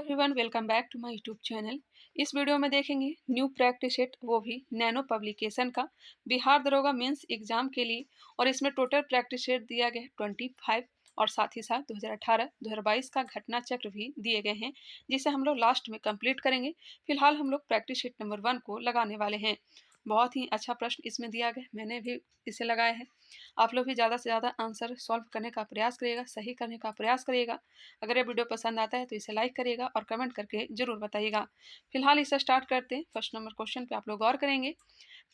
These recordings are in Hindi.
Everyone, welcome back to my YouTube channel. इस वीडियो में देखेंगे न्यू प्रैक्टिस सेट, वो भी नैनो पब्लिकेशन का, बिहार दरोगा मेंस एग्जाम के लिए। और इसमें टोटल प्रैक्टिस सेट दिया गया है 25 और साथ ही साथ 2018-2022 का घटना चक्र भी दिए गए हैं, जिसे हम लोग लास्ट में कंप्लीट करेंगे। फिलहाल हम लोग प्रैक्टिस सेट नंबर 1 को लगाने वाले हैं। बहुत ही अच्छा प्रश्न इसमें दिया गया, मैंने भी इसे लगाया है। आप लोग भी ज़्यादा से ज़्यादा आंसर सॉल्व करने का प्रयास करिएगा, सही करने का प्रयास करिएगा। अगर ये वीडियो पसंद आता है तो इसे लाइक करिएगा और कमेंट करके ज़रूर बताइएगा। फिलहाल इसे स्टार्ट करते हैं। फर्स्ट नंबर क्वेश्चन पे आप लोग गौर करेंगे।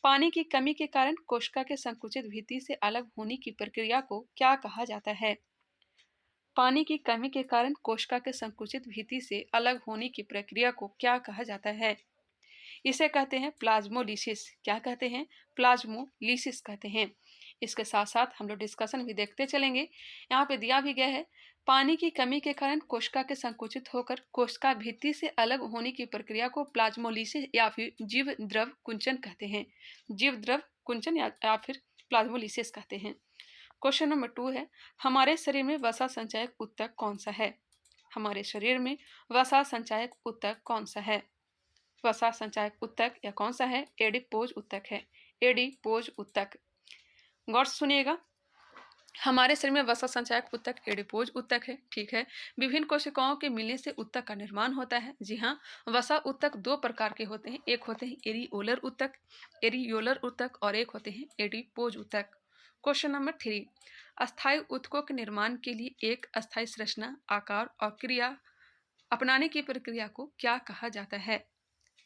पानी की कमी के कारण कोशिका के संकुचित भित्ति से अलग होने की प्रक्रिया को क्या कहा जाता है? पानी की कमी के कारण कोशिका के संकुचित भित्ति से अलग होने की प्रक्रिया को क्या कहा जाता है? इसे कहते हैं प्लाज्मोलिसिस। क्या कहते हैं? प्लाज्मोलिसिस कहते हैं। इसके साथ साथ हम लोग डिस्कशन भी देखते चलेंगे। यहाँ पे दिया भी गया है, पानी की कमी के कारण कोशिका के संकुचित होकर कोशिका भित्ति से अलग होने की प्रक्रिया को प्लाज्मोलिसिस या फिर जीव द्रव कुंचन कहते हैं। जीव द्रव कुंचन या फिर प्लाज्मोलिसिस कहते हैं। क्वेश्चन नंबर 2 है, हमारे शरीर में वसा संचायक ऊतक कौन सा है? हमारे शरीर में वसा संचायक ऊतक कौन सा है? वसा संचायक ऊतक या कौन सा है? एडिपोज ऊतक है। एडिपोज ऊतक। गौर से सुनिएगा, हमारे शरीर में वसा संचायक ऊतक एडिपोज ऊतक है। ठीक है। विभिन्न कोशिकाओं के मिलने से ऊतक का निर्माण होता है। जी हाँ, वसा ऊतक दो प्रकार के होते हैं। एक होते हैं एरियोलर ऊतक, एरियोलर ऊतक, और एक होते हैं एडिपोज ऊतक। क्वेश्चन नंबर 3, अस्थायी ऊतकों के निर्माण के लिए एक अस्थायी संरचना, आकार और क्रिया अपनाने की प्रक्रिया को क्या कहा जाता है?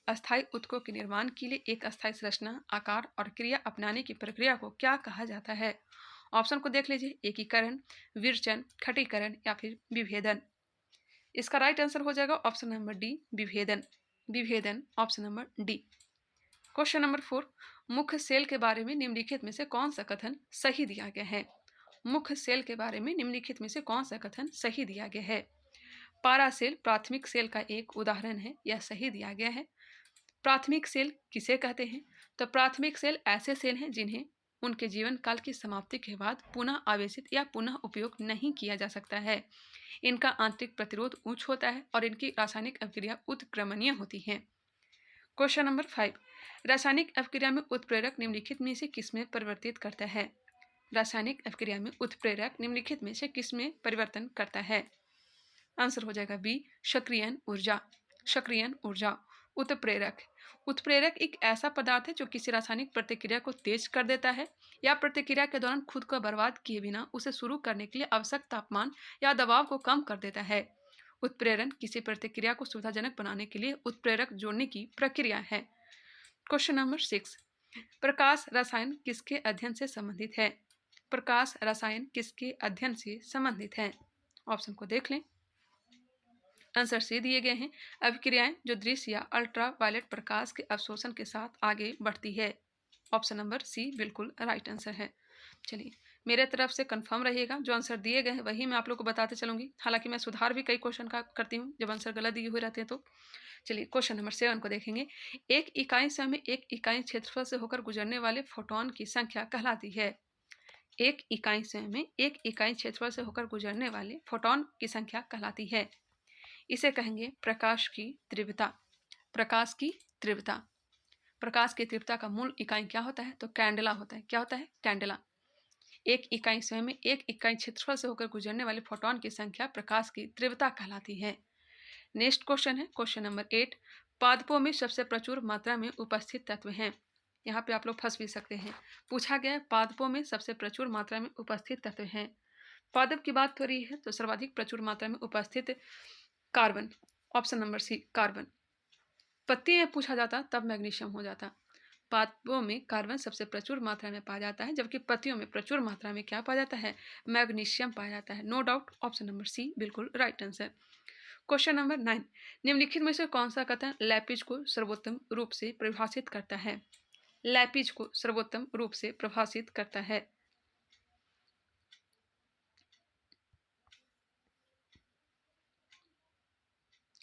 अस्थायी ऊतकों के निर्माण के लिए एक अस्थायी संरचना, आकार और क्रिया अपनाने की प्रक्रिया को क्या कहा जाता है? ऑप्शन को देख लीजिए, एकीकरण, विरचन, खटीकरण या फिर विभेदन। इसका राइट आंसर हो जाएगा ऑप्शन नंबर डी, विभेदन। विभेदन, option number D. Question number 4, मुख्य सेल के बारे में निम्नलिखित में से कौन सा कथन सही दिया गया है? मुख्य सेल के बारे में निम्नलिखित में से कौन सा कथन सही दिया गया है? पारा सेल प्राथमिक सेल का एक उदाहरण है, यह सही दिया गया है। प्राथमिक सेल किसे कहते हैं? तो प्राथमिक सेल ऐसे सेल हैं जिन्हें उनके जीवन काल की समाप्ति के बाद पुनः आवेशित या पुनः उपयोग नहीं किया जा सकता है। इनका आंतरिक प्रतिरोध उच्च होता है और इनकी रासायनिक अभिक्रिया उत्क्रमणीय होती है। क्वेश्चन नंबर 5, रासायनिक अभिक्रिया में उत्प्रेरक निम्नलिखित में से किसमें परिवर्तित करता है? रासायनिक अभिक्रिया में उत्प्रेरक निम्नलिखित में से किसमें परिवर्तन करता है? आंसर हो जाएगा बी, सक्रियण ऊर्जा। सक्रियण ऊर्जा। उत्प्रेरक, उत्प्रेरक एक ऐसा पदार्थ है जो किसी रासायनिक प्रतिक्रिया को तेज कर देता है या प्रतिक्रिया के दौरान खुद को बर्बाद किए बिना उसे शुरू करने के लिए आवश्यक तापमान या दबाव को कम कर देता है। उत्प्रेरण किसी प्रतिक्रिया को सुविधाजनक बनाने के लिए उत्प्रेरक जोड़ने की प्रक्रिया है। क्वेश्चन नंबर 6, प्रकाश रसायन किसके अध्ययन से संबंधित है? प्रकाश रसायन किसके अध्ययन से संबंधित है? ऑप्शन को देख लें। आंसर सी दिए गए हैं, अभिक्रियाएं जो दृश्य या अल्ट्रा वायलेट प्रकाश के अवशोषण के साथ आगे बढ़ती है। ऑप्शन नंबर सी बिल्कुल राइट आंसर है। चलिए, मेरे तरफ से कंफर्म रहिएगा, जो आंसर दिए गए हैं वही मैं आप लोग को बताते चलूंगी। हालांकि मैं सुधार भी कई क्वेश्चन का करती हूँ जब आंसर गलत दिए हुए रहते हैं तो। चलिए, क्वेश्चन नंबर 7 को देखेंगे। एक इकाई समय में एक इकाई क्षेत्रफल से होकर गुजरने वाले फोटोन की संख्या कहलाती है। एक इकाई समय में एक इकाई क्षेत्रफल से होकर गुजरने वाले फोटोन की संख्या कहलाती है। इसे कहेंगे प्रकाश की तीव्रता। प्रकाश की तीव्रता। प्रकाश की तीव्रता का मूल इकाई क्या होता है? तो कैंडेला होता है। क्या होता है? कैंडेला। एक इकाई समय में एक इकाई क्षेत्रफल से होकर गुजरने वाले फोटोन की संख्या प्रकाश की तीव्रता कहलाती है। नेक्स्ट क्वेश्चन है क्वेश्चन नंबर 8, पादपों में सबसे प्रचुर मात्रा में उपस्थित तत्व हैं। यहाँ पे आप लोग फंस भी सकते हैं। पूछा गया है पादपों में सबसे प्रचुर मात्रा में उपस्थित तत्व हैं। पादप की बात हो रही है तो सर्वाधिक प्रचुर मात्रा में उपस्थित carbon. Option number C, carbon. पत्ती में पूछा जाता तब मैग्नीशियम हो जाता। पादपों में कार्बन सबसे प्रचुर मात्रा में पाया जाता है, जबकि पत्तियों में प्रचुर मात्रा में क्या पाया जाता है? मैग्नीशियम पाया जाता है। No doubt, option number C बिल्कुल राइट आंसर। क्वेश्चन नंबर 9, निम्नलिखित में से कौन सा कथन लैपिज को सर्वोत्तम रूप से परिभाषित करता है? लैपिज को सर्वोत्तम रूप से परिभाषित करता है।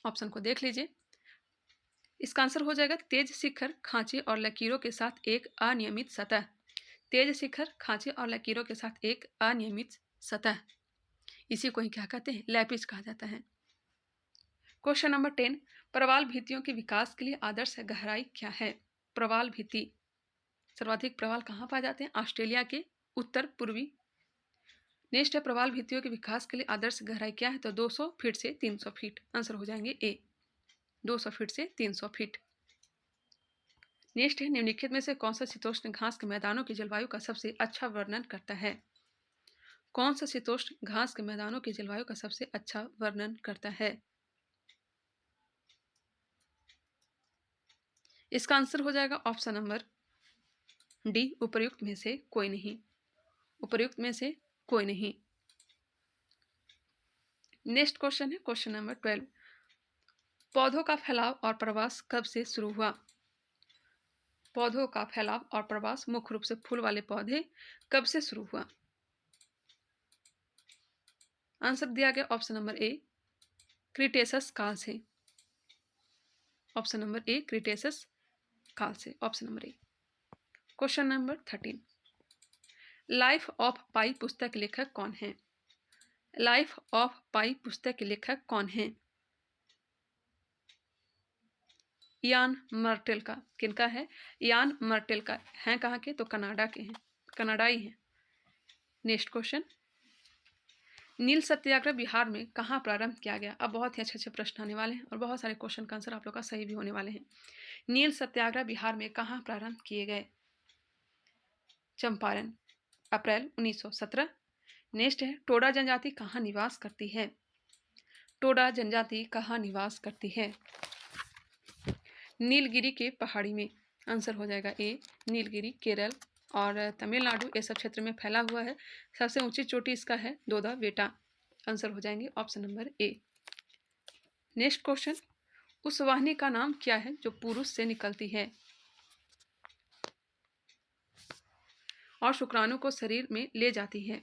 ऑप्शन को देख लीजिए। इसका आंसर हो जाएगा तेज शिखर, खांचे और लकीरों के साथ एक अनियमित सतह। तेज शिखर, खांचे और लकीरों के साथ एक अनियमित सतह, इसी को ही क्या कहते हैं? लैपिज कहा जाता है। क्वेश्चन नंबर 10, प्रवाल भित्तियों के विकास के लिए आदर्श गहराई क्या है? प्रवाल भित्ति, सर्वाधिक प्रवाल कहाँ पाए जाते हैं? ऑस्ट्रेलिया के उत्तर पूर्वी। नेक्स्ट है, प्रवाल भित्तियों के विकास के लिए आदर्श गहराई क्या है? तो 200 फीट से 300 फीट। आंसर हो जाएंगे ए, 200 फीट से 300 फीट। नेक्स्ट है, निम्नलिखित में से कौन सा शीतोष्ण घास के मैदानों की जलवायु का सबसे अच्छा वर्णन करता है? कौन सा शीतोष्ण घास के मैदानों की जलवायु का सबसे अच्छा वर्णन करता है? इसका आंसर हो जाएगा ऑप्शन नंबर डी, उपर्युक्त में से कोई नहीं। उपर्युक्त में से कोई नहीं। नेक्स्ट क्वेश्चन है क्वेश्चन नंबर 12, पौधों का फैलाव और प्रवास कब से शुरू हुआ? पौधों का फैलाव और प्रवास मुख्य रूप से फूल वाले पौधे कब से शुरू हुआ? आंसर दिया गया ऑप्शन नंबर ए, क्रिटेशस काल से। ऑप्शन नंबर ए, क्रिटेशस काल से। Option number A. Question number 13, Life of Pi पुस्तक के लेखक कौन है? लाइफ ऑफ पाई पुस्तक के लेखक कौन है? यान मर्टेल का। किनका है? यान मर्टेल का। हैं कहाँ के? तो कनाडा के हैं, कनाडाई हैं। नेक्स्ट क्वेश्चन, नील सत्याग्रह बिहार में कहाँ प्रारंभ किया गया? अब बहुत ही अच्छे अच्छे प्रश्न आने वाले हैं और बहुत सारे क्वेश्चन का आंसर आप लोग का सही भी होने वाले हैं। नील सत्याग्रह बिहार में कहाँ प्रारंभ किए गए? चंपारण, अप्रैल 1917। नेक्स्ट है, टोडा जनजाति कहाँ निवास करती है? टोडा जनजाति कहाँ निवास करती है? नीलगिरी के पहाड़ी में। आंसर हो जाएगा ए, नीलगिरी, केरल और तमिलनाडु ये सब क्षेत्र में फैला हुआ है। सबसे ऊंची चोटी इसका है दोदा बेटा। आंसर हो जाएंगे ऑप्शन नंबर ए। नेक्स्ट क्वेश्चन, उस वाहिनी का नाम क्या है जो पुरुष से निकलती है और शुक्राणु को शरीर में ले जाती है?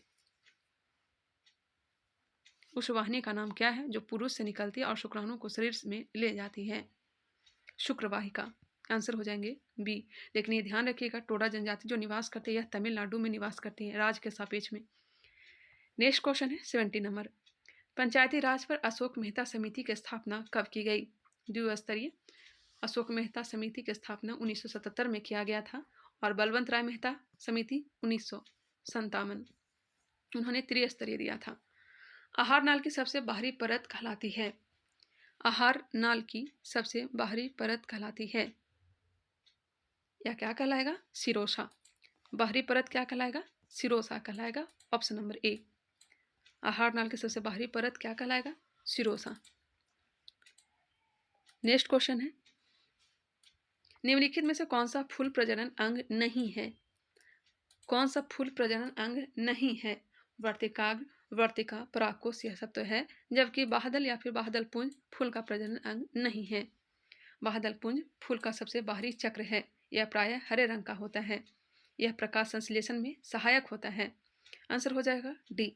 उस वाहिनी का नाम क्या है जो पुरुष से निकलती है और शुक्राणु को शरीर में ले जाती है? शुक्रवाहिका। आंसर हो जाएंगे बी। लेकिन ये ध्यान रखिएगा, टोडा जनजाति जो निवास करती है यह तमिलनाडु में निवास करती है, राज्य के सापेक्ष में। नेक्स्ट क्वेश्चन है 70 नंबर, पंचायती राज पर अशोक मेहता समिति की स्थापना कब की गई? द्विस्तरीय अशोक मेहता समिति की स्थापना 1977 में किया गया था और बलवंत राय मेहता समिति 1957। उन्होंने त्रिस्तरीय दिया था। आहार नाल की सबसे बाहरी परत कहलाती है? आहार नाल की सबसे बाहरी परत कहलाती है या क्या कहलाएगा? सिरोसा। बाहरी परत क्या कहलाएगा? सिरोसा कहलाएगा। ऑप्शन नंबर ए। आहार नाल की सबसे बाहरी परत क्या कहलाएगा? सिरोसा। नेक्स्ट क्वेश्चन है, निम्नलिखित में से कौन सा फूल प्रजनन अंग नहीं है? कौन सा फूल प्रजनन अंग नहीं है? वर्तिकाग्र, वर्तिका, परागकोश यह सब तो है, जबकि बादल या फिर बादल पुंज फूल का प्रजनन अंग नहीं है। बादल पुंज फूल का सबसे बाहरी चक्र है। यह प्रायः हरे रंग का होता है। यह प्रकाश संश्लेषण में सहायक होता है। आंसर हो जाएगा डी।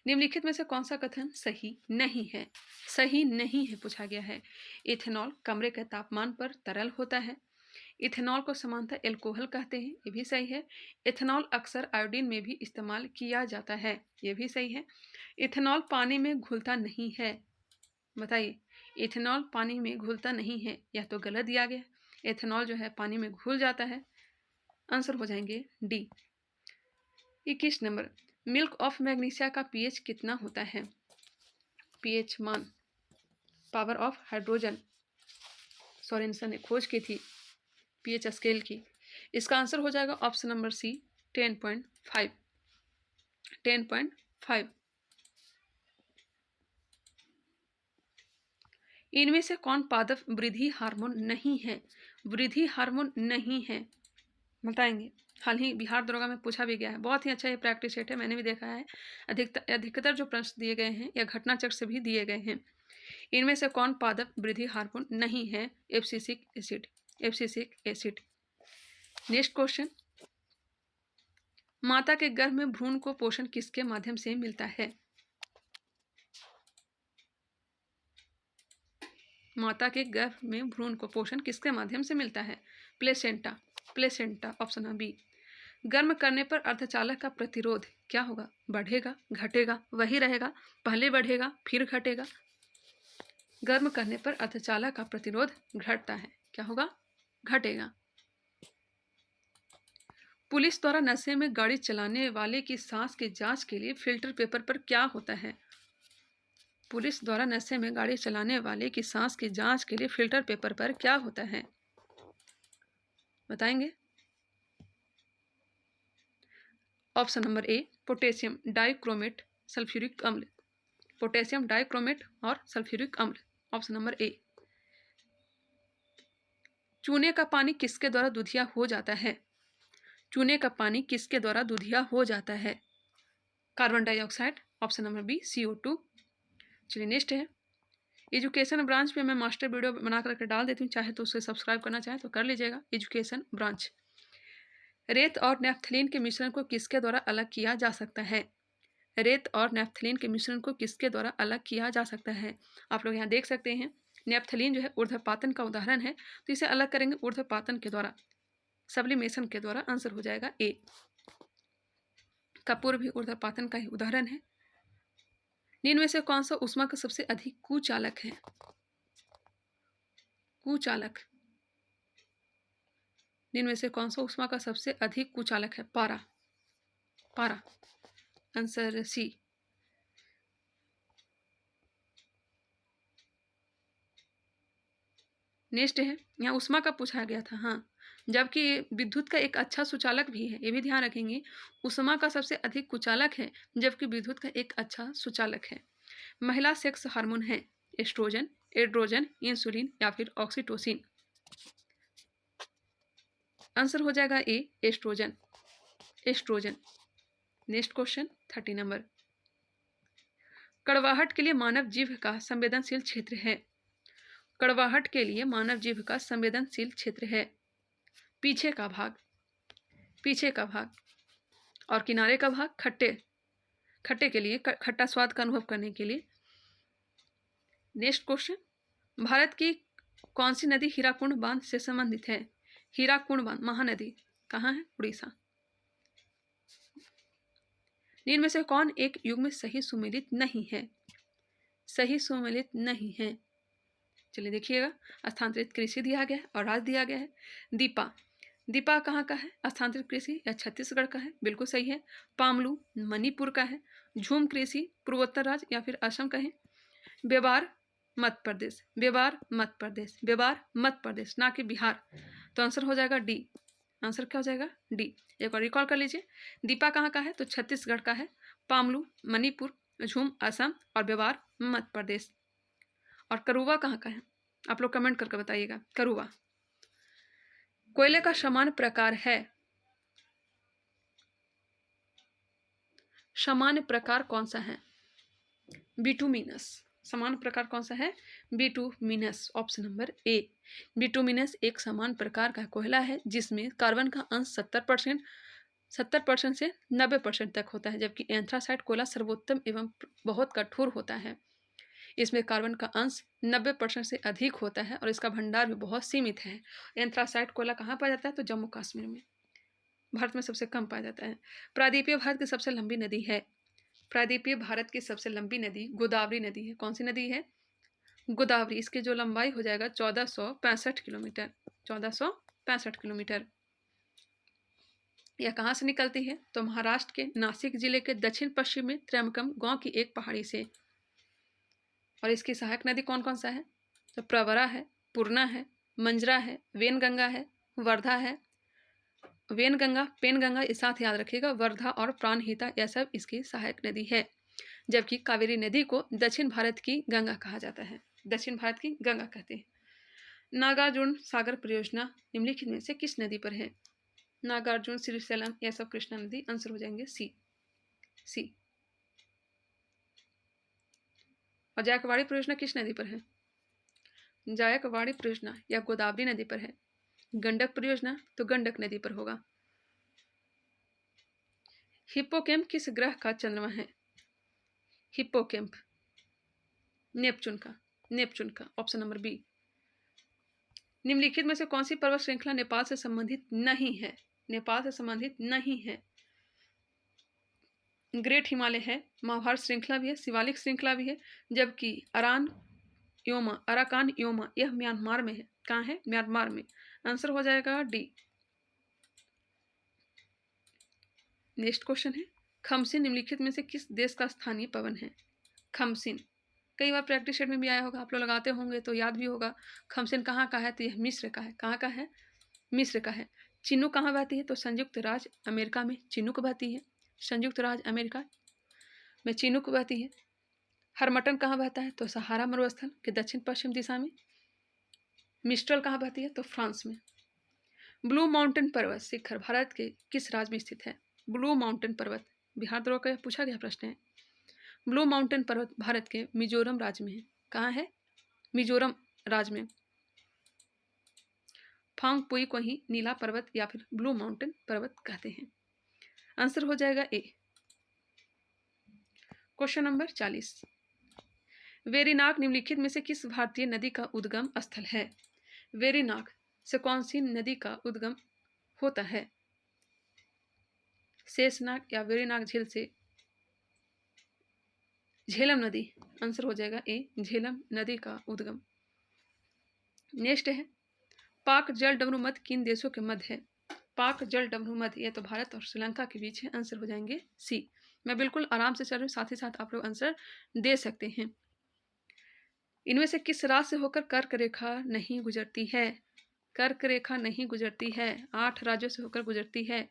निम्नलिखित में से कौन सा कथन सही नहीं है? सही नहीं है पूछा गया है। इथेनॉल कमरे के तापमान पर तरल होता है। इथेनॉल को सामान्यतः एल्कोहल कहते हैं, ये भी सही है। इथेनॉल अक्सर आयोडीन में भी इस्तेमाल किया जाता है, ये भी सही है। इथेनॉल पानी में घुलता नहीं है। बताइए, इथेनॉल पानी में घुलता नहीं है, यह तो गलत दिया गया। इथेनॉल जो है पानी में घुल जाता है। आंसर हो जाएंगे D. 21 number, milk of magnesia का पीएच कितना होता है? पीएच मान, पावर ऑफ हाइड्रोजन, सोरेनसन ने खोज की थी पीएच स्केल की। इसका आंसर हो जाएगा ऑप्शन नंबर सी, 10.5। 10.5। इनमें से कौन पादप वृद्धि हार्मोन नहीं है? वृद्धि हार्मोन नहीं है, बताएंगे। हाल ही बिहार दरोगा में पूछा भी गया है। बहुत ही अच्छा ये प्रैक्टिस सेट है, मैंने भी देखा है। अधिकतर जो प्रश्न दिए गए हैं या घटना चक्र से भी दिए गए हैं। इनमें से कौन पादप वृद्धि हार्मोन नहीं है? Abscisic acid. Abscisic acid. Next question, माता के गर्भ में भ्रूण को पोषण किसके माध्यम से मिलता है? माता के गर्भ में भ्रूण को पोषण किसके माध्यम से मिलता है? प्लेसेंटा। प्लेसेंटा। ऑप्शन है बी। गर्म करने पर अर्धचालक का प्रतिरोध क्या होगा? बढ़ेगा, घटेगा, वही रहेगा? पहले बढ़ेगा फिर घटेगा? गर्म करने पर अर्धचालक का प्रतिरोध घटता है। क्या होगा? घटेगा। पुलिस द्वारा नशे में गाड़ी चलाने वाले की सांस की जांच के लिए फिल्टर पेपर पर क्या होता है? पुलिस द्वारा नशे में गाड़ी चलाने वाले की सांस की जांच के लिए फिल्टर पेपर पर क्या होता है? बताएंगे? ऑप्शन नंबर ए, पोटेशियम डाइक्रोमेट सल्फ्यूरिक अम्ल। पोटेशियम डाइक्रोमेट और सल्फ्यूरिक अम्ल। ऑप्शन नंबर ए। चूने का पानी किसके द्वारा दूधिया हो जाता है? चूने का पानी किसके द्वारा दूधिया हो जाता है? Carbon dioxide. Option number B, CO2। चलिए नेक्स्ट है, एजुकेशन ब्रांच पे मैं मास्टर वीडियो बना करके डाल देती हूँ, चाहे तो उसे सब्सक्राइब करना चाहे तो कर लीजिएगा। Education branch. रेत और नेफ्थलीन के मिश्रण को किसके द्वारा अलग किया जा सकता है? रेत और नेफ्थलीन के मिश्रण को किसके द्वारा अलग किया जा सकता है? आप लोग यहाँ देख सकते हैं, नेफ्थलीन जो है ऊर्ध्वपातन का उदाहरण है, तो इसे अलग करेंगे ऊर्ध्वपातन के द्वारा, सब्लिमेशन के द्वारा। आंसर हो जाएगा ए। कपूर भी ऊर्ध्वपातन का ही उदाहरण है। निम्न में से कौन सा ऊष्मा का सबसे अधिक कुचालक है? कुचालक। निम्न में से कौन सा ऊष्मा का सबसे अधिक कुचालक है? पारा। पारा। Answer C. नेक्स्ट है, यहाँ ऊष्मा का पूछा गया था, हाँ, जबकि विद्युत का एक अच्छा सुचालक भी है, ये भी ध्यान रखेंगे। ऊष्मा का सबसे अधिक कुचालक है, जबकि विद्युत का एक अच्छा सुचालक है। महिला सेक्स हार्मोन है एस्ट्रोजन, एड्रोजन, इंसुलिन या फिर ऑक्सीटोसिन। आंसर हो जाएगा A, oestrogen. Oestrogen. Next question 30 number, कड़वाहट के लिए मानव जीभ का संवेदनशील क्षेत्र है। कड़वाहट के लिए मानव जीभ का संवेदनशील क्षेत्र है पीछे का भाग, पीछे का भाग, और किनारे का भाग खट्टे, खट्टे के लिए, खट्टा स्वाद का अनुभव करने के लिए। नेक्स्ट क्वेश्चन, भारत की कौन सी नदी हीराकुंड बांध से संबंधित है? हीराकुंड बांध महानदी कहाँ है? उड़ीसा। निम्न में से कौन एक युग में सही सुमेलित नहीं है? सही सुमेलित नहीं है। चलिए देखिएगा, स्थानांतरित कृषि दिया गया है और राज्य दिया गया है। दीपा, दीपा कहाँ का है? स्थानांतरित कृषि या छत्तीसगढ़ का है? बिल्कुल सही है। पामलू मणिपुर का है। झूम कृषि पूर्वोत्तर राज्य या फिर असम का है। व्यवहार मध्य प्रदेश, व्यवहार मध्य प्रदेश, व्यवहार मध्य प्रदेश, ना कि बिहार। तो आंसर हो जाएगा डी। आंसर क्या हो जाएगा? डी। एक बार रिकॉल कर लीजिए, दीपा कहाँ का है? तो छत्तीसगढ़ का है। पामलू मणिपुर, झूम असम और व्यवहार मध्य प्रदेश। और करुवा कहाँ का है? आप लोग कमेंट करके बताइएगा। करुवा कोयले का समान प्रकार है। समान प्रकार कौन सा है? बिटुमिनस। समान प्रकार कौन सा है? बिटुमिनस। ऑप्शन नंबर ए। बिटुमिनस एक समान प्रकार का कोयला है जिसमें कार्बन का अंश 70% से 90% तक होता है, जबकि एंथ्रासाइट कोयला सर्वोत्तम एवं बहुत कठोर होता है। इसमें कार्बन का अंश 90% से अधिक होता है और इसका भंडार भी बहुत सीमित है। एंथ्रासाइट कोयला कहाँ पाया जाता है? तो जम्मू कश्मीर में। भारत में सबसे कम पाया जाता है। प्रायद्वीपीय भारत की सबसे लंबी नदी है। प्रायद्वीपीय भारत की सबसे लंबी नदी गोदावरी नदी है। कौन सी नदी है? गोदावरी। इसकी जो लंबाई हो जाएगा 1465 किलोमीटर। 1465 किलोमीटर। यह कहाँ से निकलती है? तो महाराष्ट्र के नासिक जिले के दक्षिण पश्चिम में त्रयंबकम गांव की एक पहाड़ी से। और इसकी सहायक नदी कौन कौन सा है? तो प्रवरा है, पूर्णा है, मंजरा है, वेनगंगा है, वर्धा है। वेनगंगा, पेनगंगा इस साथ याद रखिएगा। वर्धा और प्राणहिता यह सब इसकी सहायक नदी है। जबकि कावेरी नदी को दक्षिण भारत की गंगा कहा जाता है। दक्षिण भारत की गंगा कहते हैं। नागार्जुन सागर परियोजना निम्नलिखित में से किस नदी पर है? नागार्जुन, श्रीशैलम, यह सब कृष्णा नदी। आंसर हो जाएंगे सी। सी। और जायकवाड़ी परियोजना किस नदी पर है? जायकवाड़ी परियोजना या गोदावरी नदी पर है। गंडक परियोजना तो गंडक नदी पर होगा। हिप्पोकैम्प किस ग्रह का चंद्रमा है? हिप्पोकैम्प नेपच्यून का, नेपच्यून का। Option number B. निम्नलिखित में से कौन सी पर्वत श्रृंखला नेपाल से संबंधित नहीं है? नेपाल से संबंधित नहीं है। ग्रेट हिमालय है, महाभारत श्रृंखला भी है, शिवालिक श्रृंखला भी है, जबकि अरान योमा, अराकान योमा, यह म्यांमार में है। कहाँ है? म्यांमार में। आंसर हो जाएगा डी। नेक्स्ट क्वेश्चन है, खमसिन निम्नलिखित में से किस देश का स्थानीय पवन है? खमसिन कई बार प्रैक्टिस सेट में भी आया होगा, आप लोग लगाते होंगे तो याद भी होगा। खमसिन कहाँ का है? तो यह मिस्र का है। कहाँ का है? मिस्र का है। चिनूक कहाँ बहती है? तो संयुक्त राज्य अमेरिका में चिनूक बहती है। संयुक्त राज्य अमेरिका में चिनूक बहती है। हरमटन कहाँ बहता है? तो सहारा मरुस्थल के दक्षिण पश्चिम दिशा में। मिस्ट्रल कहाँ बहती है? तो फ्रांस में। ब्लू माउंटेन पर्वत शिखर भारत के किस राज्य में स्थित है? ब्लू माउंटेन पर्वत बिहार द्रोह का पूछा गया प्रश्न है। ब्लू माउंटेन पर्वत भारत के मिजोरम राज्य में है। कहाँ है? मिजोरम राज्य में। फांग पुई को ही नीला पर्वत या फिर ब्लू माउंटेन पर्वत कहते हैं। आंसर हो जाएगा ए। क्वेश्चन नंबर 40, वेरीनाग निम्नलिखित में से किस भारतीय नदी का उद्गम स्थल है? वेरीनाग से कौन सी नदी का उद्गम होता है? शेषनाग या वेरीनाग झील से झेलम नदी। आंसर हो जाएगा ए, झेलम नदी का उद्गम। नेक्स्ट है, पाक जल डमरू मध्य किन देशों के मध्य है? पाक जल डमरू मध्य ये तो भारत और श्रीलंका के बीच है। आंसर हो जाएंगे सी। मैं बिल्कुल आराम से चल रही हूँ, साथ ही साथ आप लोग आंसर दे सकते हैं। इनमें से किस राज्य से होकर कर्क रेखा नहीं गुजरती है? कर्क रेखा नहीं गुजरती है। 8 राज्यों से होकर गुजरती है।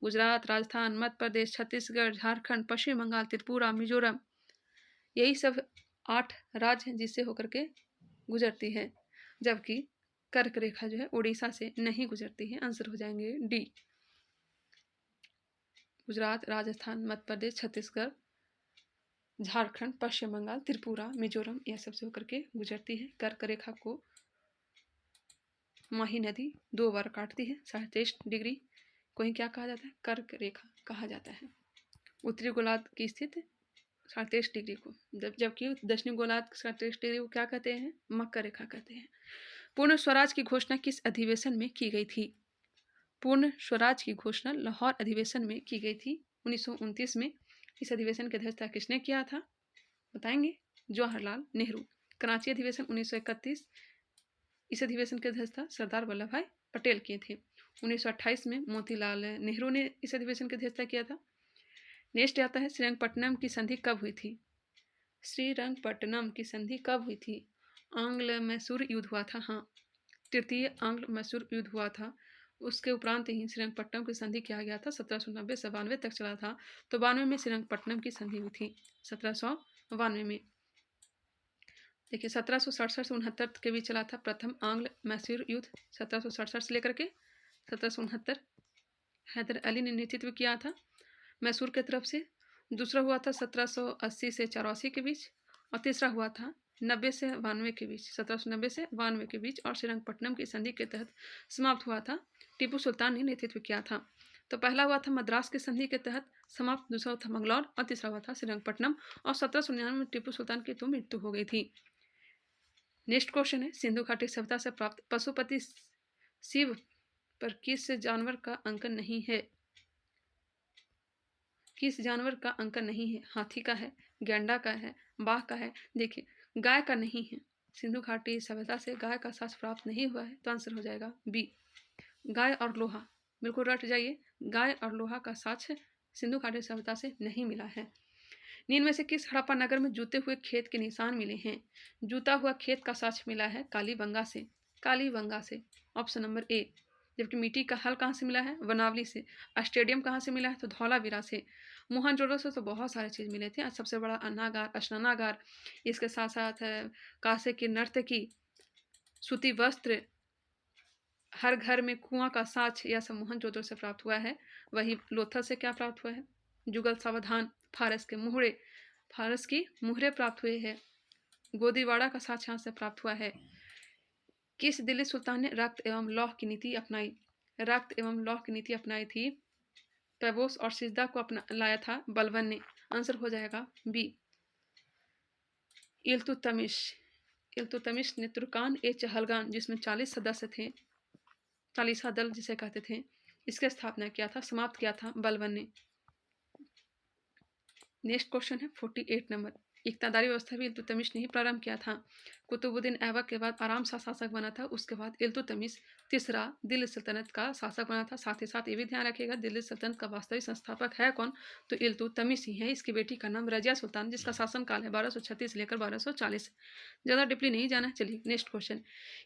गुजरात, राजस्थान, मध्य प्रदेश, छत्तीसगढ़, झारखंड, पश्चिम बंगाल, त्रिपुरा, मिजोरम, यही सब 8 राज्य हैं जिससे होकर के गुजरती है। जबकि कर्क रेखा जो है उड़ीसा से नहीं गुजरती है। आंसर हो जाएंगे डी। गुजरात, राजस्थान, मध्य प्रदेश, छत्तीसगढ़, झारखंड, पश्चिम बंगाल, त्रिपुरा, मिजोरम, यह सब से होकर के गुजरती है। कर्क रेखा को माही नदी 2 बार काटती है। 23.5 डिग्री को ही क्या कहा जाता है? कर्क रेखा कहा जाता है। उत्तरी गोलार्ध की स्थित 23.5 डिग्री को, जबकि दक्षिणी गोलार्ध 23.5 डिग्री को क्या कहते हैं? मकर रेखा कहते हैं। पूर्ण स्वराज की घोषणा किस अधिवेशन में की गई थी? पूर्ण स्वराज की घोषणा लाहौर अधिवेशन में की गई थी 1929 में। इस अधिवेशन की अध्यक्षता किसने किया था? बताएंगे? जवाहरलाल नेहरू। कराची अधिवेशन 1931, इस अधिवेशन की अध्यक्षता सरदार वल्लभ भाई पटेल किए थे। 1928 में मोतीलाल नेहरू ने इस अधिवेशन की अध्यक्षता किया था। नेक्स्ट आता है, श्रीरंगपट्टनम की संधि कब हुई थी? श्रीरंगपट्टनम की संधि कब हुई थी? आंग्ल मैसूर युद्ध हुआ था। हाँ, तृतीय आंग्ल मैसूर युद्ध हुआ था। उसके उपरांत ही श्रीरंगपट्टनम की संधि किया गया था। 1790 से 92 तक चला था। तो 92 में श्रीरंगपट्टनम की संधि हुई थी। 1792 में। देखिए 1767 से 69 के बीच चला था प्रथम आंग्ल मैसूर युद्ध। 1767 से लेकर के 1769 हैदर अली ने नेतृत्व किया था मैसूर की तरफ से। दूसरा हुआ था 1780 से 84 के बीच, और तीसरा हुआ था 90 से 92 के बीच, 1790 से 92 के बीच, और श्रीरंगपट्टनम की संधि के तहत समाप्त हुआ था। टीपू सुल्तान ने नेतृत्व किया था। तो पहला हुआ था मद्रास की संधि के तहत समाप्त, दूसरा था मंगलौर, और तीसरा हुआ था श्रीरंगपट्टनम। और 1799 में टीपू सुल्तान की तो मृत्यु हो गई थी। नेक्स्ट क्वेश्चन है, सिंधु घाटी सभ्यता से प्राप्त पशुपति शिव पर किस जानवर का अंकन नहीं है? किस जानवर का अंकन नहीं है? हाथी का है, गैंडा का है, बाघ का है। देखिए, गाय का नहीं है। सिंधु घाटी सभ्यता से गाय का साक्ष्य प्राप्त नहीं हुआ है। तो आंसर हो जाएगा बी, गाय और लोहा। बिल्कुल रट जाइए, गाय और लोहा का साक्ष्य सिंधु घाटी सभ्यता से नहीं मिला है। निम्न में से किस हड़प्पा नगर में जूते हुए खेत के निशान मिले हैं? जूता हुआ खेत का साक्ष्य मिला है कालीबंगा से। कालीबंगा से, ऑप्शन नंबर ए। जबकि मिट्टी का हल कहाँ से मिला है? वनावली से। स्टेडियम कहाँ से मिला है? तो धौलावीरा से। मोहनजोदड़ो से तो बहुत सारे चीज़ मिले थे। सबसे बड़ा अन्नागार, स्नानागार, इसके साथ साथ कांसे की नर्तकी, सूती वस्त्र, हर घर में कुआं का साक्ष्य, यह सब मोहनजोदड़ो से प्राप्त हुआ है। वही लोथल से क्या प्राप्त हुआ है? जुगल सावधान, फारस के मुहरे, फारस की मुहरे प्राप्त हुए हैं। गोदीवाड़ा का साक्ष्य यहाँ से प्राप्त हुआ है। किस दिल्ली सुल्तान ने रक्त एवं लौह की नीति अपनाई? रक्त एवं लौह की नीति अपनाई थी पैबोस और सिजदा को अपना लाया था बलबन ने। आंसर हो जाएगा बी, इल्तुतमिश। इल्तुतमिश ने तुर्कान ए चहलगान, जिसमें 40 सदस्य थे, 40वां दल जिसे कहते थे, इसकी स्थापना किया था, समाप्त किया था बलबन ने। नेक्स्ट क्वेश्चन है 48 नंबर, इक्तादारी व्यवस्था भी इल्तुतमिश ने ही प्रारंभ किया था। कुतुबुद्दीन ऐबक के बाद आराम शाह शासक बना था, उसके बाद इल्तुतमिश तीसरा दिल्ली सल्तनत का शासक बना था। साथ ही साथ ये भी ध्यान रखिएगा दिल्ली सल्तनत का वास्तविक संस्थापक है कौन, तो इल्तुतमिश ही है। इसकी बेटी का नाम रजिया सुल्तान, जिसका शासनकाल है 1236 से लेकर 1240। ज़्यादा डीपली नहीं जाना। चलिए नेक्स्ट क्वेश्चन,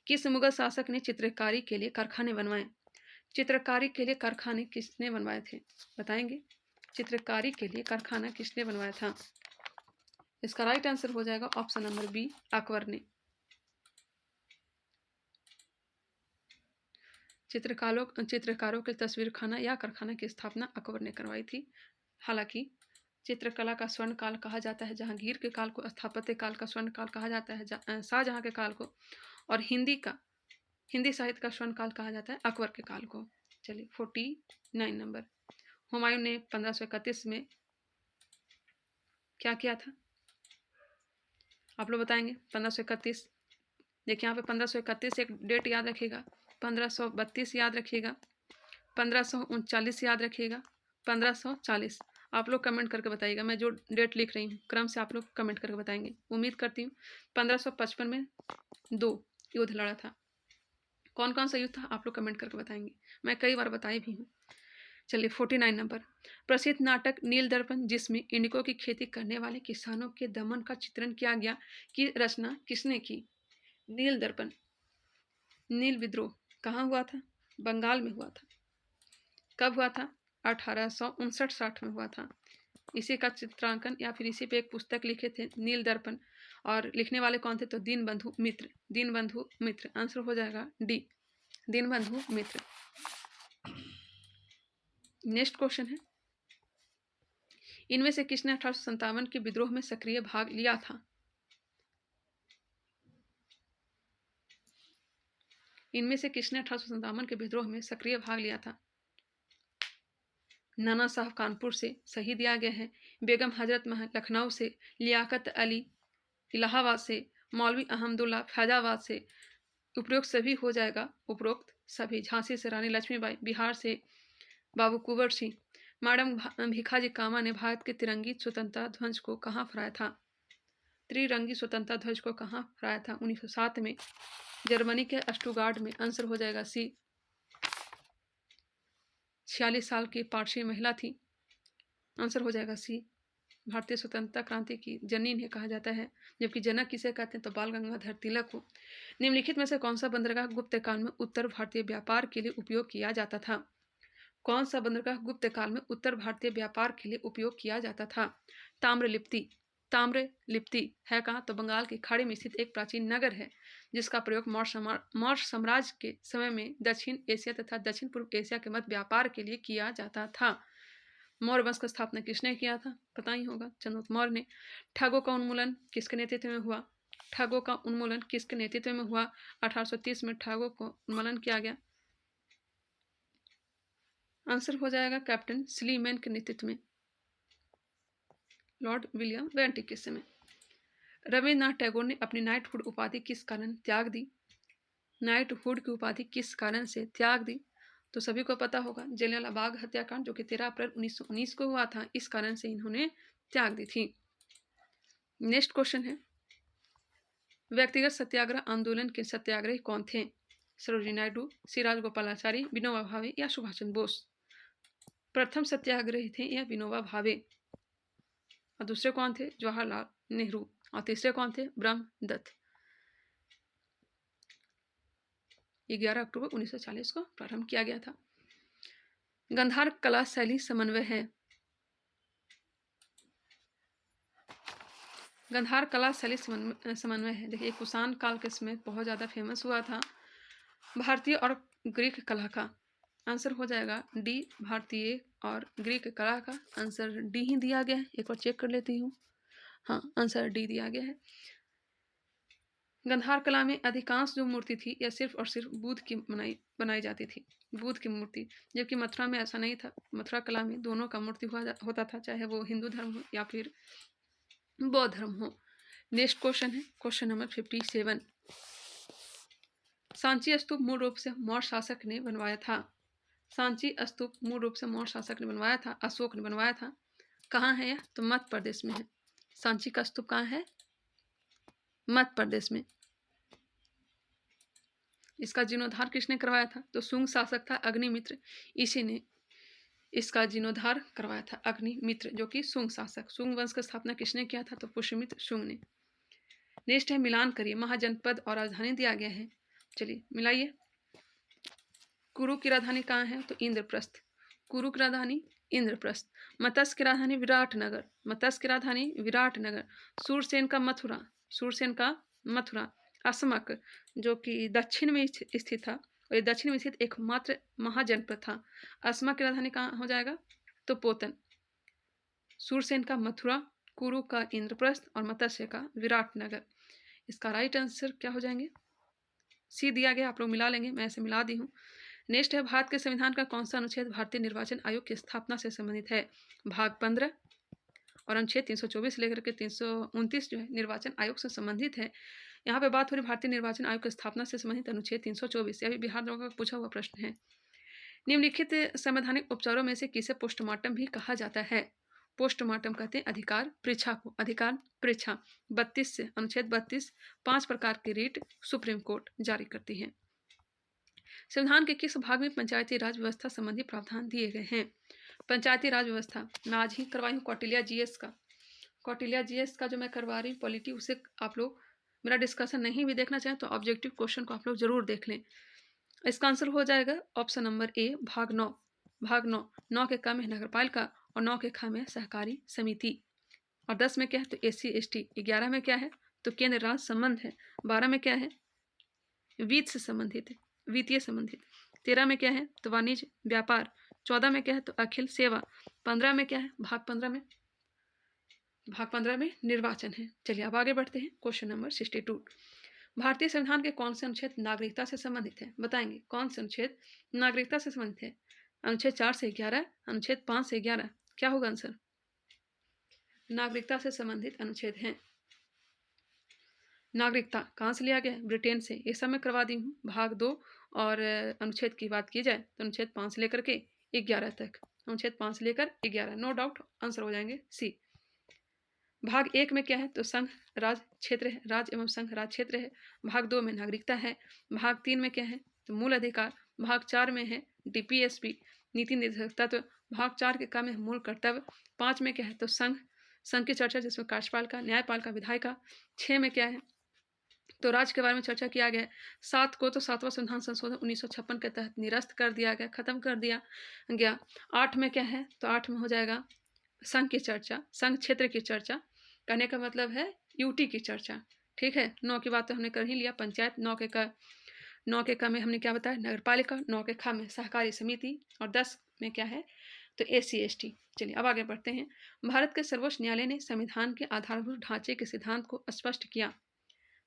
किस मुगल शासक ने चित्रकारी के लिए कारखाने बनवाए? चित्रकारी के लिए कारखाने किसने बनवाए थे, बताएंगे? चित्रकारी के लिए कारखाना किसने बनवाया था? इसका राइट आंसर हो जाएगा ऑप्शन नंबर बी, अकबर ने। चित्रकारों के तस्वीर खाना या कारखाना की स्थापना अकबर ने करवाई थी। हालांकि चित्रकला का स्वर्ण काल कहा जाता है जहांगीर के काल को, स्थापत्य काल का स्वर्ण काल कहा जाता है शाहजहां के काल को, और हिंदी साहित्य का स्वर्ण काल कहा जाता है अकबर के काल को। चलिए 49 नंबर, हुमायूं ने 1531 में क्या किया था, आप लोग बताएंगे? 1531, देखिए यहाँ पे 1531 एक डेट याद रखिएगा, 1532 याद रखिएगा, 1539 याद रखिएगा, 1540। आप लोग कमेंट करके बताइएगा, मैं जो डेट लिख रही हूँ क्रम से आप लोग कमेंट करके बताएंगे। उम्मीद करती हूँ 1555 में 2 युद्ध लड़ा था। कौन कौन सा युद्ध था आप लोग कमेंट करके बताएंगे, मैं कई बार बताई भी हूँ। चलिए 49 नंबर, प्रसिद्ध नाटक नील दर्पण जिसमें इंडिको की खेती करने वाले किसानों के दमन का चित्रण किया गया की रचना किसने की? नील दर्पण, नील विद्रोह कहाँ हुआ था? बंगाल में हुआ था। कब हुआ था? 1859-60 में हुआ था। इसी का चित्रांकन या फिर इसी पे एक पुस्तक लिखे थे नील दर्पण, और लिखने वाले कौन थे? तो दीनबंधु मित्र। दीनबंधु मित्र आंसर हो जाएगा डी, दीनबंधु मित्र। नेक्स्ट क्वेश्चन है, इनमें से किसने 1857 के विद्रोह में सक्रिय भाग लिया था? इनमें से किसने 1857 के विद्रोह में सक्रिय भाग लिया था? नाना साहब कानपुर से सही दिया गया है, बेगम हजरत महल लखनऊ से, लियाकत अली इलाहाबाद से, मौलवी अहमदुल्ला फैजाबाद से। उपरोक्त सभी हो जाएगा, उपरोक्त सभी। झांसी से रानी लक्ष्मीबाई, बिहार से बाबू कुंवर सिंह। मैडम भिखाजी कामा ने भारत के तिरंगी स्वतंत्रता ध्वज को कहाँ फहराया था? त्रिरंगी स्वतंत्रता ध्वज को कहाँ फहराया था? 1907 में जर्मनी के स्टुटगार्ट में। आंसर हो जाएगा सी, 46 साल की पारसी महिला थी। आंसर हो जाएगा सी, भारतीय स्वतंत्रता क्रांति की जननी इन्हें कहा जाता है। जबकि जनक किसे कहते हैं? तो बाल गंगाधर तिलक को। निम्नलिखित में से कौन सा बंदरगाह गुप्त काल में उत्तर भारतीय व्यापार के लिए उपयोग किया जाता था? कौन सा बंदरगाह गुप्त काल में उत्तर भारतीय व्यापार के लिए उपयोग किया जाता था? ताम्रलिप्ति। ताम्रलिप्ति है कहाँ? तो बंगाल की खाड़ी में स्थित एक प्राचीन नगर है जिसका प्रयोग मौर्य साम्राज्य के समय में दक्षिण एशिया तथा दक्षिण पूर्व एशिया के मध्य व्यापार के लिए किया जाता था। मौर्य वंश का स्थापना किसने किया था? पता ही होगा, चंद्रगुप्त मौर्य ने। ठगों का उन्मूलन किसके नेतृत्व में हुआ? ठगों का उन्मूलन किसके नेतृत्व में हुआ? 1830 में ठगों को उन्मूलन किया गया। आंसर हो जाएगा कैप्टन स्लीमैन के नेतृत्व में, लॉर्ड विलियम बेंटिक के समय। रविन्द्रनाथ टैगोर ने अपनी नाइटहुड उपाधि किस कारण त्याग दी? नाइटहुड की उपाधि किस कारण से त्याग दी? तो सभी को पता होगा, जलियांवाला बाग हत्याकांड जो कि 13 अप्रैल 1919 को हुआ था, इस कारण से इन्होंने त्याग दी थी। नेक्स्ट क्वेश्चन है, व्यक्तिगत सत्याग्रह आंदोलन के सत्याग्रही कौन थे? सरोजिनी नायडू, सी राजगोपालाचारी, विनोबा भावे या सुभाष चंद्र बोस? प्रथम सत्याग्रही थे यह विनोबा भावे, और दूसरे कौन थे? जवाहरलाल नेहरू, और तीसरे कौन थे? ब्रह्मदत्त। 11 अक्टूबर 1940 को प्रारंभ किया गया था। गंधार कला शैली समन्वय है। गंधार कला शैली समन्वय है, देखिए कुषाण काल के समय बहुत ज़्यादा फेमस हुआ था भारतीय और ग्रीक कला का। आंसर हो जाएगा डी, भारतीय और ग्रीक कला का। आंसर डी ही दिया गया है, एक बार चेक कर लेती हूँ। हाँ, आंसर डी दिया गया है। गंधार कला में अधिकांश जो मूर्ति थी यह सिर्फ और सिर्फ बुद्ध की बनाई जाती थी, बुद्ध की मूर्ति। जबकि मथुरा में ऐसा नहीं था, मथुरा कला में दोनों का मूर्ति होता था, चाहे वो हिंदू धर्म हो या फिर बौद्ध धर्म हो। नेक्स्ट क्वेश्चन है क्वेश्चन नंबर 57, सांची स्तूप मूल रूप से मौर्य शासक ने बनवाया था। सांची स्तूप मूल रूप से मौर्य शासक ने बनवाया था, अशोक ने बनवाया था। कहाँ है यह? तो मध्य प्रदेश में है। सांची का स्तूप कहाँ है? मध्य प्रदेश में। इसका जीर्णोद्धार किसने करवाया था? तो शुंग शासक था अग्निमित्र, इसी ने इसका जीर्णोद्धार करवाया था। अग्निमित्र जो कि शुंग शासक, शुंग वंश का स्थापना किसने किया था? तो पुष्यमित्र शुंग ने। नेक्स्ट है मिलान करिए, महाजनपद और राजधानी दिया गया है। चलिए मिलाइए। कुरु की राजधानी कहाँ है? तो इंद्रप्रस्थ। कुरु की राजधानी इंद्रप्रस्थ। मत्स्य की राजधानी विराटनगर, मत्स्य की राजधानी विराटनगर। सूरसेन का मथुरा, सूरसेन का मथुरा। असमक जो कि दक्षिण में स्थित था, और ये दक्षिण में स्थित एकमात्र महाजनपद था। असमक की राजधानी कहाँ हो जाएगा? तो पोतन। सूरसेन का मथुरा, कुरु का इंद्रप्रस्थ और मत्स्य का विराटनगर। इसका राइट आंसर क्या हो जाएंगे? सी दिया गया, आप लोग मिला लेंगे, मैं ऐसे मिला दी हूँ। नेक्स्ट है भारत के संविधान का कौन सा अनुच्छेद भारतीय निर्वाचन आयोग की स्थापना से संबंधित है? भाग 15 और अनुच्छेद 324 लेकर के 329 जो है निर्वाचन आयोग से संबंधित है। यहाँ पे बात हो रही भारतीय निर्वाचन आयोग की स्थापना से संबंधित अनुच्छेद 324। यह भी बिहार द्वारा पूछा हुआ प्रश्न है। निम्नलिखित संवैधानिक उपचारों में से किसे पोस्टमार्टम भी कहा जाता है? पोस्टमार्टम कहते हैं अधिकार परीक्षा को। अधिकार परीक्षा 32 से अनुच्छेद 32 5 प्रकार की रीट सुप्रीम कोर्ट जारी करती है। संविधान के किस भाग में पंचायती राज व्यवस्था संबंधी प्रावधान दिए गए हैं? पंचायती राज व्यवस्था मैं आज ही करवाई हूँ कौटिल्या जीएस का। कौटिल्या जीएस का जो मैं करवा रही हूँ पॉलिटी, उसे आप लोग मेरा डिस्कशन नहीं भी देखना चाहें तो ऑब्जेक्टिव क्वेश्चन को आप लोग जरूर देख लें। इसका आंसर हो जाएगा ऑप्शन नंबर ए, भाग 9। भाग 9, 9 के क में नगरपालिका और 9 के ख में सहकारी समिति, और 10 में क्या है? तो SC/ST। 11 में क्या है? तो केंद्र राज्य संबंध है। 12 में क्या है? वित्त से संबंधित है, वित्तीय संबंधित। 13 में क्या है? तो वाणिज्य व्यापार। 14 में क्या है? तो अखिल सेवा। 15 में क्या है? भाग 15 में निर्वाचन है। चलिए अब आगे बढ़ते हैं। क्वेश्चन नंबर 62, भारतीय संविधान के कौन से अनुच्छेद नागरिकता से संबंधित है? बताएंगे कौन से अनुच्छेद नागरिकता से संबंधित है? अनुच्छेद 4 से 11, अनुच्छेद 5 से 11। क्या होगा आंसर? नागरिकता से संबंधित अनुच्छेद हैं। नागरिकता कहाँ से लिया गया? ब्रिटेन से। ये सब मैं करवा दी हूँ। भाग 2 और अनुच्छेद की बात की जाए तो अनुच्छेद 5 से लेकर के 11 तक, अनुच्छेद 5 से लेकर 11, नो डाउट आंसर हो जाएंगे सी। भाग 1 में क्या है? तो संघ राज क्षेत्र है, राज्य एवं संघ राज क्षेत्र है। भाग 2 में नागरिकता है। भाग 3 में क्या है? तो मूल अधिकार। भाग 4 में है DPSP, नीति निर्देशक तत्व। भाग 4 के क में मूल कर्तव्य। 5 में क्या है? तो संघ की चर्चा जिसमें कार्यपालिका, न्यायपालिका, विधायिका। 6 में क्या है? तो राज्य के बारे में चर्चा किया गया। 7 को तो 7वां संविधान संशोधन 1956 के तहत निरस्त कर दिया गया, खत्म कर दिया गया। 8 में क्या है? तो 8 में हो जाएगा संघ की चर्चा, संघ क्षेत्र की चर्चा। कहने का मतलब है यूटी की चर्चा। ठीक है, 9 की बात तो हमने कर ही लिया, पंचायत। 9 के क में हमने क्या बताया? नगरपालिका। 9 के ख में सहकारी समिति, और 10 में क्या है? तो SC/ST। चलिए अब आगे बढ़ते हैं। भारत के सर्वोच्च न्यायालय ने संविधान के आधारभूत ढांचे के सिद्धांत को स्पष्ट किया।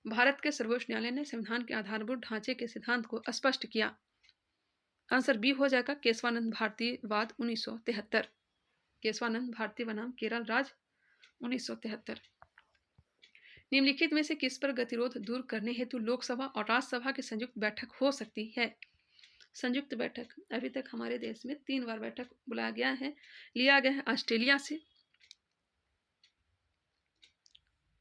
भारत के सर्वोच्च न्यायालय ने संविधान के आधारभूत ढांचे के सिद्धांत को स्पष्ट किया। आंसर बी हो जाएगा केशवानंद भारती वाद 1973। केशवानंद भारती बनाम केरल राज्य 1973। निम्नलिखित में से किस पर गतिरोध दूर करने हेतु लोकसभा और राज्यसभा की संयुक्त बैठक हो सकती है? संयुक्त बैठक अभी तक हमारे देश में 3 बार बैठक बुलाया गया है, लिया गया है ऑस्ट्रेलिया से।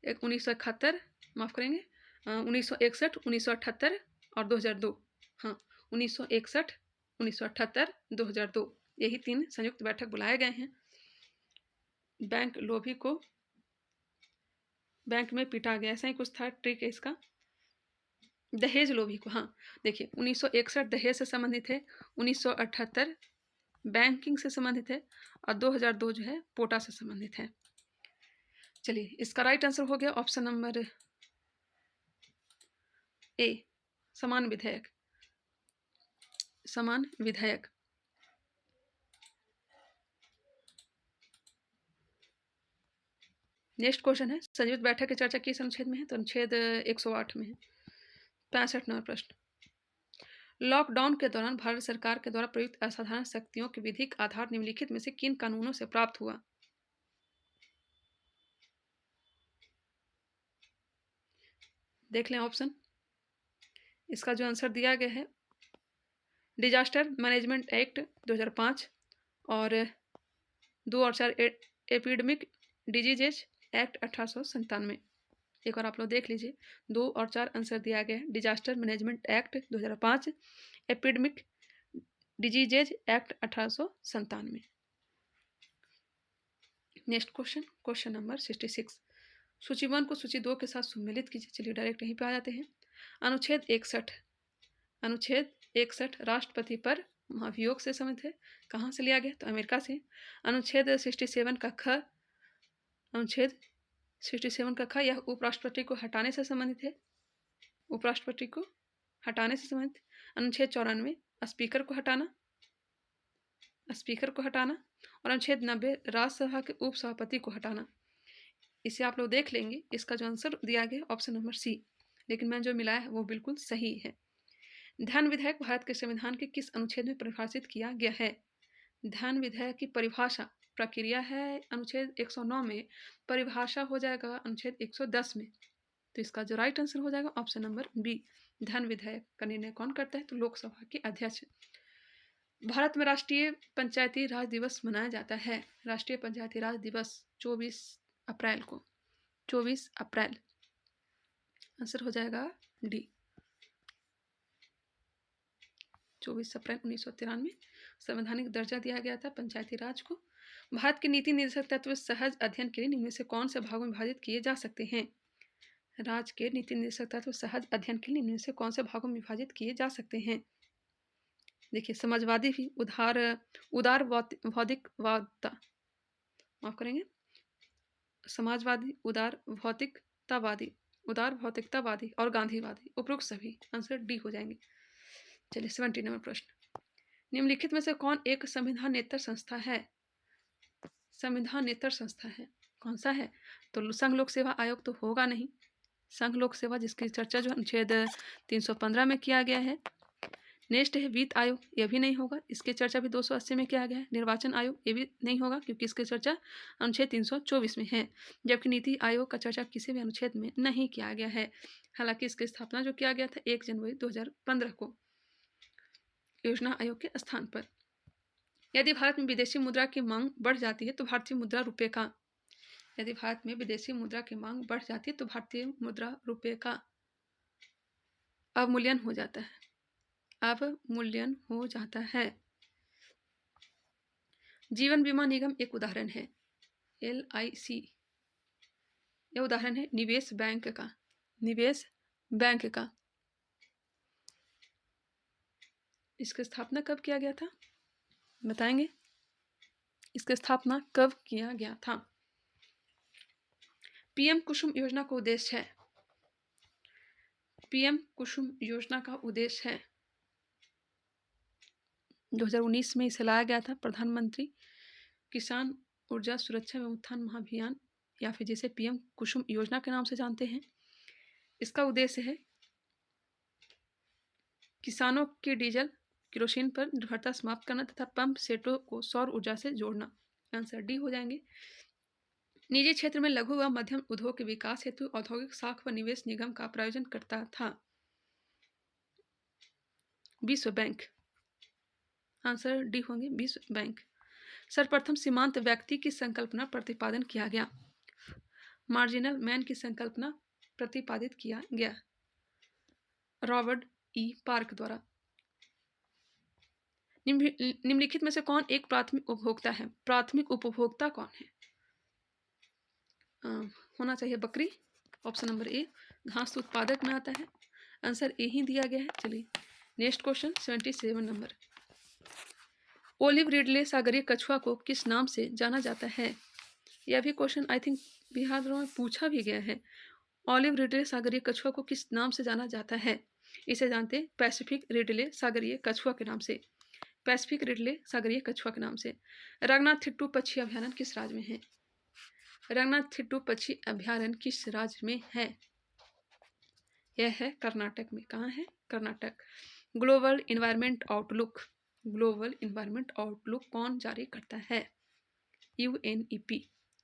एक 1971, माफ करेंगे 1961, 1978 और 2002। हाँ, 1961, 1978, 2002, यही 3 संयुक्त बैठक बुलाए गए हैं। बैंक लोभी को बैंक में पीटा गया, ऐसा ही कुछ था, ट्रिक है इसका। दहेज लोभी को, हाँ देखिए 1961 दहेज से संबंधित है, 1978 बैंकिंग से संबंधित है, और 2002 जो है पोटा से संबंधित है। चलिए इसका राइट आंसर हो गया ऑप्शन नंबर ए, समान विधेयक। समान विधेयक। नेक्स्ट क्वेश्चन है, संयुक्त बैठक की चर्चा किस अनुच्छेद में है? तो अनुच्छेद 108 में है। 65 नंबर प्रश्न, लॉकडाउन के दौरान भारत सरकार के द्वारा प्रयुक्त असाधारण शक्तियों के विधिक आधार निम्नलिखित में से किन कानूनों से प्राप्त हुआ? देख लें ऑप्शन। इसका जो आंसर दिया गया है डिजास्टर मैनेजमेंट एक्ट 2005 और 2 और 4 एपिडेमिक डिजीजेज एक्ट 1897। एक बार आप लोग देख लीजिए, 2 और 4 आंसर दिया गया है। Disaster management act 2005, epidemic diseases act 1897। Next question, question number 66। सूची 1 को सूची 2 के साथ सम्मिलित कीजिए। चलिए डायरेक्ट यहीं पे आ जाते हैं। अनुच्छेद 61, अनुच्छेद 61 राष्ट्रपति पर महाभियोग से संबंधित है। कहाँ से लिया गया? तो अमेरिका से। अनुच्छेद 67 का ख, अनुच्छेद 67 का ख, यह उपराष्ट्रपति को हटाने से संबंधित है। उपराष्ट्रपति को हटाने से संबंधित। अनुच्छेद 94 स्पीकर को हटाना, स्पीकर को हटाना। और अनुच्छेद 90 राज्यसभा के उपसभापति को हटाना। इसे आप लोग देख लेंगे। इसका जो आंसर दिया गया ऑप्शन नंबर सी, लेकिन मैंने जो मिलाया है वो बिल्कुल सही है। ध्यान विधेयक भारत के संविधान के किस अनुच्छेद में परिभाषित किया गया है? ध्यान विधेयक की परिभाषा प्रक्रिया है अनुच्छेद 109 में, परिभाषा हो जाएगा अनुच्छेद 110 में। तो इसका जो राइट आंसर हो जाएगा ऑप्शन नंबर बी। ध्यान विधेयक का निर्णय कौन करता है? तो लोकसभा के अध्यक्ष। भारत में राष्ट्रीय पंचायती राज दिवस मनाया जाता है। राष्ट्रीय पंचायती राज दिवस 24 अप्रैल को, 24 अप्रैल। आंसर हो जाएगा डी, 24 अप्रैल 1993 संवैधानिक दर्जा दिया गया था पंचायती राज को। भारत के नीति निर्देशक तत्व सहज अध्ययन के लिए निम्न में से कौन से भागों में विभाजित किए जा सकते हैं? राज्य के नीति निर्देशक तत्व सहज अध्ययन के लिए निम्न में से कौन से भागों में विभाजित किए जा सकते हैं? देखिए, समाजवादी भी उदार भौतिकवादता, माफ करेंगे, समाजवादी, उदार भौतिकतावादी और गांधीवादी, उपरोक्त सभी। आंसर डी हो जाएंगे। चलिए 70 नंबर प्रश्न। निम्नलिखित में से कौन एक संविधानेतर संस्था है? संविधानेतर संस्था है, कौन सा है? तो संघ लोक सेवा आयोग तो होगा नहीं। संघ लोक सेवा जिसकी चर्चा जो अनुच्छेद 315 में किया गया है। नेक्स्ट है वित्त आयोग, यह भी नहीं होगा, इसकी चर्चा भी 280 में किया गया है। निर्वाचन आयोग, ये भी नहीं होगा क्योंकि इसकी चर्चा अनुच्छेद 324 में है। जबकि नीति आयोग का चर्चा किसी भी अनुच्छेद में नहीं किया गया है। हालांकि इसकी स्थापना जो किया गया था 1 जनवरी 2015 को योजना आयोग के स्थान पर। यदि भारत में विदेशी मुद्रा की मांग बढ़ जाती है तो भारतीय मुद्रा रुपये का, यदि भारत में विदेशी मुद्रा की मांग बढ़ जाती है तो भारतीय मुद्रा रुपये का अवमूल्यन हो जाता है, अवमूल्यन हो जाता है। जीवन बीमा निगम एक उदाहरण है, LIC। यह उदाहरण है निवेश बैंक का, निवेश बैंक का। इसकी स्थापना कब किया गया था बताएंगे? इसकी स्थापना कब किया गया था? PM कुसुम योजना का उद्देश्य है, PM कुसुम योजना का उद्देश्य है 2019 में इसे लाया गया था, प्रधानमंत्री किसान ऊर्जा सुरक्षा एवं उत्थान महाअभियान, या फिर जिसे PM कुसुम योजना के नाम से जानते हैं। इसका उद्देश्य है किसानों के डीजल केरोसिन पर निर्भरता समाप्त करना तथा पंप सेटों को सौर ऊर्जा से जोड़ना। आंसर डी हो जाएंगे। निजी क्षेत्र में लघु व मध्यम उद्योग के विकास हेतु औद्योगिक साख व निवेश निगम का प्रायोजन करता था विश्व बैंक। आंसर डी होंगे विश्व बैंक। सर्वप्रथम सीमांत व्यक्ति की संकल्पना प्रतिपादन किया गया, मार्जिनल मैन की संकल्पना प्रतिपादित किया गया रॉबर्ट E पार्क द्वारा। निम्नलिखित में से कौन एक प्राथमिक उपभोक्ता है? प्राथमिक उपभोक्ता कौन है? होना चाहिए बकरी, ऑप्शन नंबर ए। घास उत्पादक में आता है, आंसर ए ही दिया गया है। चलिए next question 77 number. Olive Ridley सागरीय कछुआ को किस नाम से जाना जाता है? यह भी क्वेश्चन आई थिंक बिहार में पूछा भी गया है। ओलिव रिडले सागरीय कछुआ को किस नाम से जाना जाता है? इसे जानते हैं पैसिफिक रिडले सागरीय कछुआ के नाम से, पैसिफिक रिडले सागरीय कछुआ के नाम से। रंगनाथ-थिट्टू पक्षी अभयारण्य किस राज्य में है? रंगनाथ-थिट्टू पक्षी अभयारण्य किस राज्य में है? यह है कर्नाटक में। कहाँ है? Karnataka. Global environment outlook, global environment outlook कौन जारी करता है? UNEP,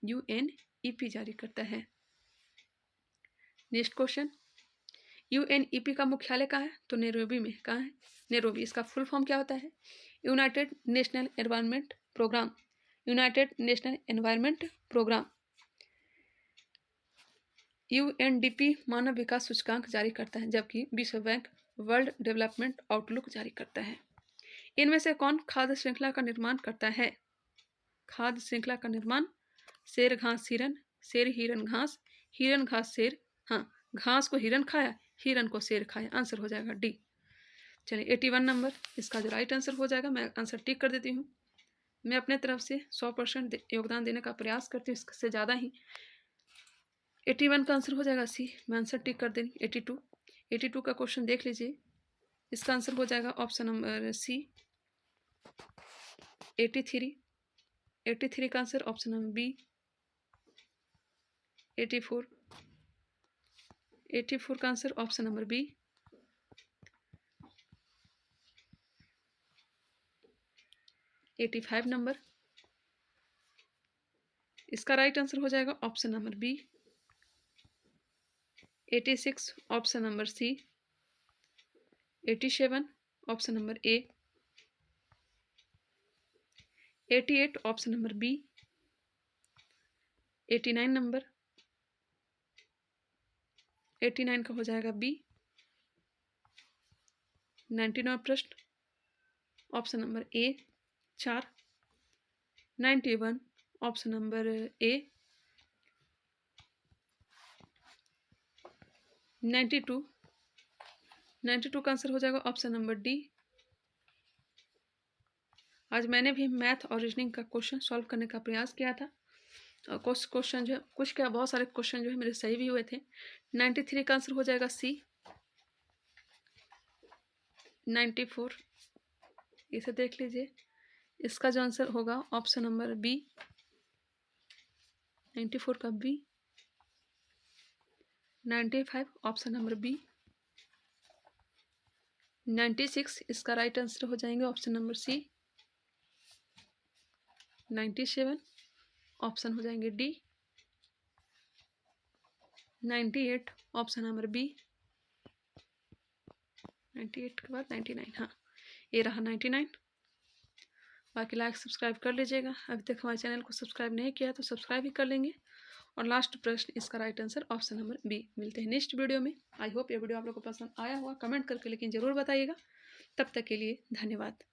UNEP जारी करता है। नेक्स्ट क्वेश्चन, UNEP का मुख्यालय कहाँ है? तो नैरोबी में। कहाँ है? नैरोबी। इसका फुल फॉर्म क्या होता है? United National Environment Programme, United National Environment Programme. UNDP मानव विकास सूचकांक जारी करता है, जबकि विश्व बैंक वर्ल्ड डेवलपमेंट आउटलुक जारी करता है। इनमें से कौन खाद्य श्रृंखला का निर्माण करता है? खाद्य श्रृंखला का निर्माण शेर घास हिरन, शेर हिरन घास, हिरन घास शेर। हाँ, घास को हिरन खाया, हिरन को शेर खाया। आंसर हो जाएगा डी। चलिए 81 नंबर इसका जो राइट आंसर हो जाएगा, मैं आंसर टिक कर देती हूँ। मैं अपने तरफ से 100% योगदान देने का प्रयास करती हूँ, इससे ज़्यादा ही। 81 का आंसर हो जाएगा सी। मैं आंसर टिक कर देंगी। 82 का क्वेश्चन देख लीजिए, इसका आंसर हो जाएगा ऑप्शन नंबर सी 83 का आंसर ऑप्शन नंबर बी 84 का answer option number B 85 number इसका राइट आंसर हो जाएगा option number B 86 option number C 87 option number A 88 option number B 89 number 89 का हो जाएगा बी 99 प्रश्न option number A 4 91 option number A 92 का आंसर हो जाएगा ऑप्शन नंबर डी। आज मैंने भी मैथ और रीजनिंग का क्वेश्चन सॉल्व करने का प्रयास किया था, और कुछ क्वेश्चन जो है, कुछ क्या बहुत सारे क्वेश्चन जो है मेरे सही भी हुए थे। 93 का आंसर हो जाएगा सी 94 इसे देख लीजिए, इसका जो आंसर होगा ऑप्शन नंबर बी 94 का बी 95 ऑप्शन नंबर बी 96 इसका राइट आंसर हो जाएंगे ऑप्शन नंबर सी 97 ऑप्शन हो जाएंगे डी 98 ऑप्शन नंबर बी 98 के बाद 99। हाँ, ये रहा 99। बाकी लाइक सब्सक्राइब कर लीजिएगा। अभी तक हमारे चैनल को सब्सक्राइब नहीं किया तो सब्सक्राइब ही कर लेंगे। और लास्ट प्रश्न इसका right answer option number B. मिलते हैं नेक्स्ट वीडियो में। आई होप ये वीडियो आप लोगों को पसंद आया होगा, कमेंट करके लेकिन ज़रूर बताइएगा। तब तक के लिए धन्यवाद।